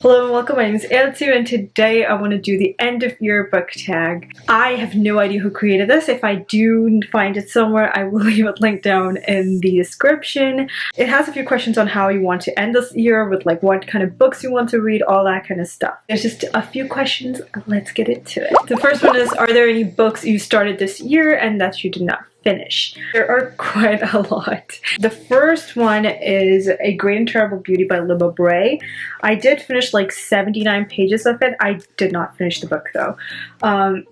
Hello and welcome, my name is Antu and today I want to do the end of year book tag. I have no idea who created this. If I do find it somewhere, I will leave it linked down in the description. It has a few questions on how you want to end this year with like what kind of books you want to read, all that kind of stuff. There's just a few questions, let's get into it. The first one is, are there any books you started this year and that you did not finish? There are quite a lot. The first one is A Great and Terrible Beauty by Libba Bray. I did finish like 79 pages of it. I did not finish the book though.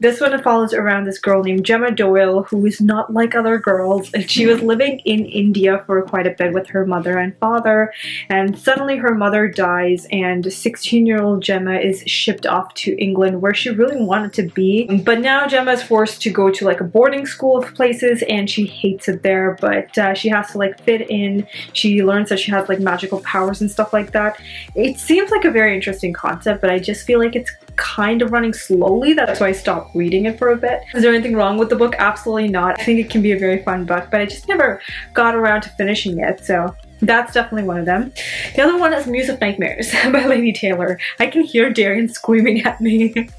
This one follows around this girl named Gemma Doyle who is not like other girls, and she was living in India for quite a bit with her mother and father, and suddenly her mother dies and 16-year-old Gemma is shipped off to England where she really wanted to be. But now Gemma is forced to go to like a boarding school of places and she hates it there, but she has to like fit in. She learns that she has like magical powers and stuff like that. It seems like a very interesting concept, but I just feel like it's kind of running slowly. That's why I stopped reading it for a bit. Is there anything wrong with the book? Absolutely not. I think it can be a very fun book, but I just never got around to finishing it, so that's definitely one of them. The other one is Muse of Nightmares by Lady Taylor. I can hear Darian screaming at me.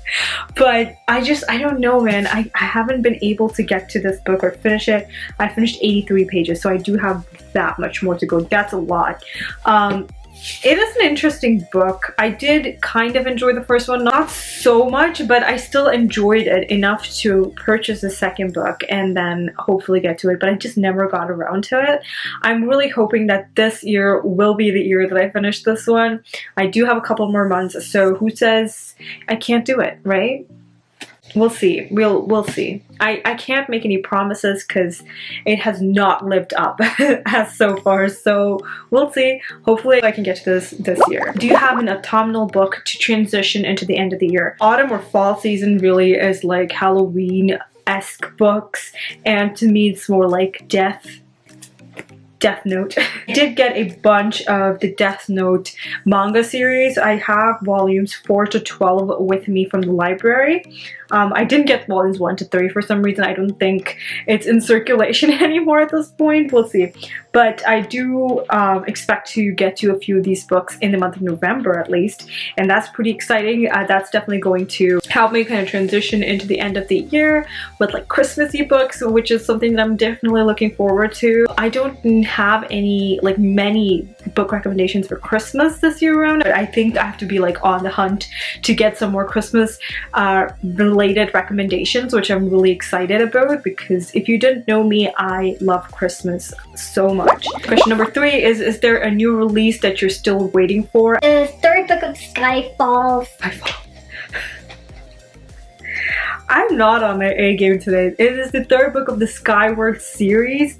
But I don't know, man. I haven't been able to get to this book or finish it. I finished 83 pages, so I do have that much more to go. That's a lot. It is an interesting book. I did kind of enjoy the first one, not so much, but I still enjoyed it enough to purchase the second book and then hopefully get to it, but I just never got around to it. I'm really hoping that this year will be the year that I finish this one. I do have a couple more months, so who says I can't do it, right? We'll see. We'll see. I can't make any promises because it has not lived up as so far, so we'll see. Hopefully I can get to this year. Do you have an autumnal book to transition into the end of the year? Autumn or fall season really is like Halloween-esque books, and to me it's more like Death Note. I did get a bunch of the Death Note manga series. I have volumes 4 to 12 with me from the library. I didn't get volumes 1 to 3 for some reason. I don't think it's in circulation anymore at this point. We'll see. But I do expect to get to a few of these books in the month of November at least, and that's pretty exciting. That's definitely going to help me kind of transition into the end of the year with like Christmassy books, which is something that I'm definitely looking forward to. I don't have any like many book recommendations for Christmas this year around. I think I have to be like on the hunt to get some more Christmas related recommendations, which I'm really excited about because if you didn't know me, I love Christmas so much. Question number 3 is there a new release that you're still waiting for? The third book of Skyfall. I'm not on my A game today. It is the third book of the Skyward series,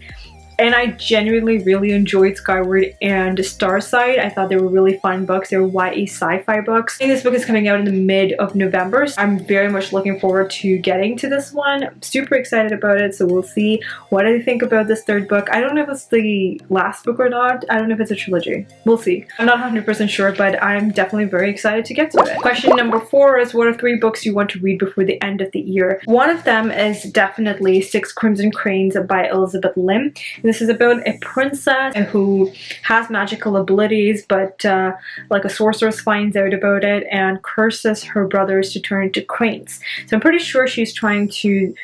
and I genuinely really enjoyed Skyward and Starsight. I thought they were really fun books. They were YA sci-fi books. I think this book is coming out in the mid of November, so I'm very much looking forward to getting to this one. I'm super excited about it, so we'll see what I think about this third book. I don't know if it's the last book or not. I don't know if it's a trilogy. We'll see. I'm not 100% sure, but I'm definitely very excited to get to it. Question number 4 is, what are 3 books you want to read before the end of the year? One of them is definitely 6 Crimson Cranes by Elizabeth Lim. This is about a princess who has magical abilities, but like a sorceress finds out about it and curses her brothers to turn into cranes. So I'm pretty sure she's trying to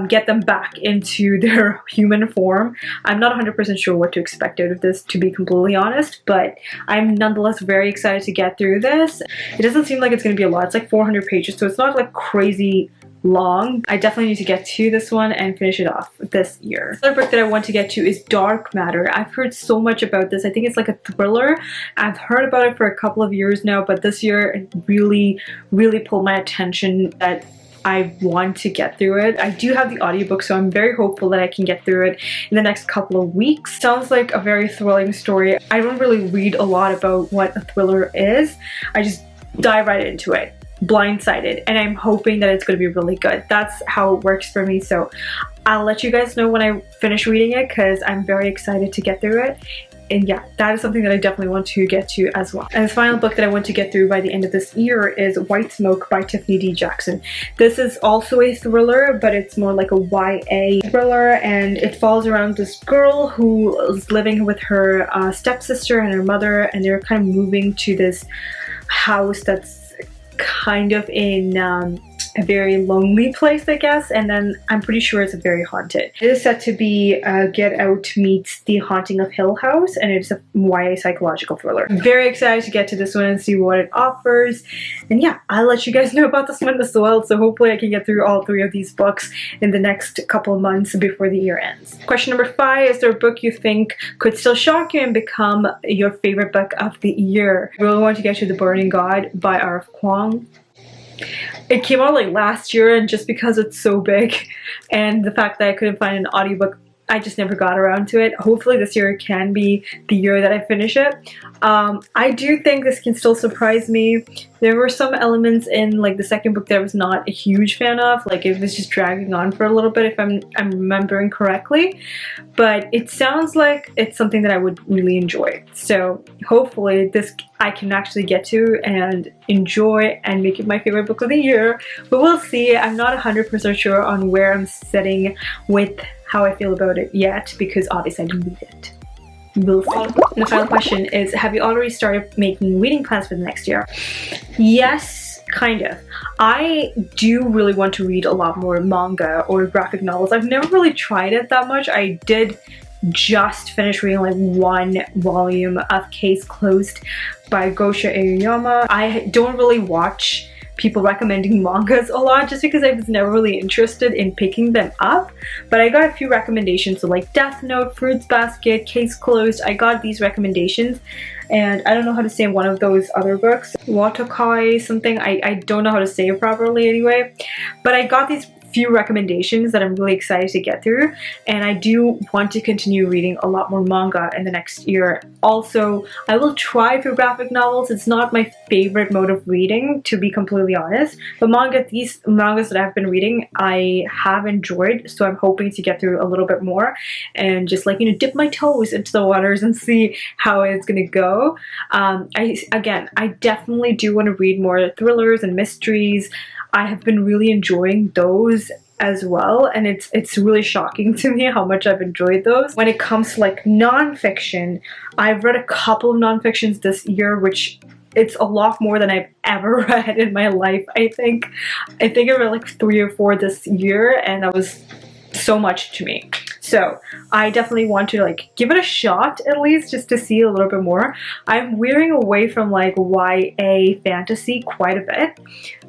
get them back into their human form. I'm not 100% sure what to expect out of this, to be completely honest, but I'm nonetheless very excited to get through this. It doesn't seem like it's going to be a lot. It's like 400 pages, so it's not like crazy long. I definitely need to get to this one and finish it off this year. Another book that I want to get to is Dark Matter. I've heard so much about this. I think it's like a thriller. I've heard about it for a couple of years now, but this year it really pulled my attention that I want to get through it. I do have the audiobook, so I'm very hopeful that I can get through it in the next couple of weeks. Sounds like a very thrilling story. I don't really read a lot about what a thriller is. I just dive right into it, blindsided, and I'm hoping that it's going to be really good. That's how it works for me, so I'll let you guys know when I finish reading it because I'm very excited to get through it. And yeah, that is something that I definitely want to get to as well. And the final book that I want to get through by the end of this year is White Smoke by Tiffany D. Jackson. This is also a thriller, but it's more like a YA thriller, and it falls around this girl who is living with her stepsister and her mother, and they're kind of moving to this house that's kind of in a very lonely place, I guess, and then I'm pretty sure it's very haunted. It is set to be Get Out meets The Haunting of Hill House, and it's a YA psychological thriller. I'm very excited to get to this one and see what it offers. And yeah, I'll let you guys know about this one as well, so hopefully I can get through all 3 of these books in the next couple of months before the year ends. Question number 5, is there a book you think could still shock you and become your favorite book of the year? I really want to get to The Burning God by R.F. Kuang. It came out like last year, and just because it's so big and the fact that I couldn't find an audiobook, I just never got around to it. Hopefully this year can be the year that I finish it. I do think this can still surprise me. There were some elements in like the second book that I was not a huge fan of. Like it was just dragging on for a little bit, if I'm remembering correctly. But it sounds like it's something that I would really enjoy. So hopefully this I can actually get to and enjoy and make it my favorite book of the year. But we'll see. I'm not 100% sure on where I'm sitting with how I feel about it yet, because obviously I didn't read it. We'll see. And the final question is, have you already started making reading plans for the next year? Yes, kind of. I do really want to read a lot more manga or graphic novels. I've never really tried it that much. I did just finish reading like 1 volume of Case Closed by Gosha Aoyama. I don't really watch people recommending mangas a lot just because I was never really interested in picking them up, but I got a few recommendations, so like Death Note, Fruits Basket, Case Closed. I got these recommendations, and I don't know how to say one of those other books, Watakai something, I don't know how to say it properly anyway, but I got these few recommendations that I'm really excited to get through, and I do want to continue reading a lot more manga in the next year. Also, I will try for graphic novels. It's not my favorite mode of reading, to be completely honest, but these mangas that I've been reading I have enjoyed, so I'm hoping to get through a little bit more and just like, you know, dip my toes into the waters and see how it's gonna go. I definitely do want to read more thrillers and mysteries. I have been really enjoying those as well, and it's really shocking to me how much I've enjoyed those. When it comes to like non-fiction, I've read a couple of non-fictions this year, which it's a lot more than I've ever read in my life. I think I read like 3 or 4 this year, and that was so much to me. So I definitely want to like give it a shot at least, just to see a little bit more. I'm veering away from like YA fantasy quite a bit,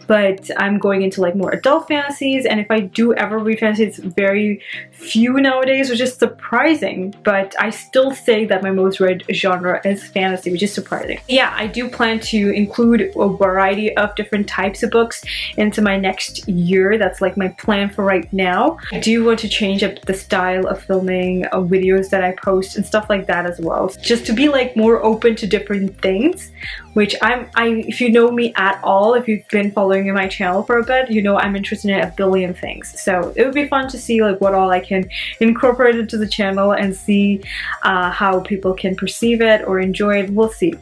but I'm going into like more adult fantasies, and if I do ever read fantasy, it's very few nowadays, which is surprising, but I still say that my most read genre is fantasy, which is surprising. Yeah, I do plan to include a variety of different types of books into my next year. That's like my plan for right now. I do want to change up the style of filming videos that I post and stuff like that as well, just to be like more open to different things, which if you know me at all, if you've been following my channel for a bit, you know I'm interested in a billion things. So it would be fun to see like what all I can incorporate into the channel and see how people can perceive it or enjoy it. We'll see.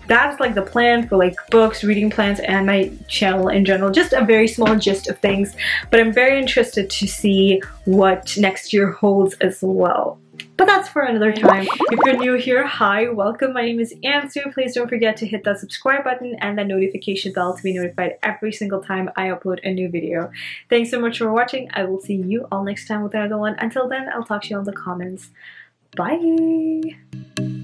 That's like the plan for like books, reading plans, and my channel in general. Just a very small gist of things, but I'm very interested to see what next year holds as well. But that's for another time. If you're new here, hi, welcome. My name is Ansu. Please don't forget to hit that subscribe button and that notification bell to be notified every single time I upload a new video. Thanks so much for watching. I will see you all next time with another one. Until then, I'll talk to you on the comments. Bye!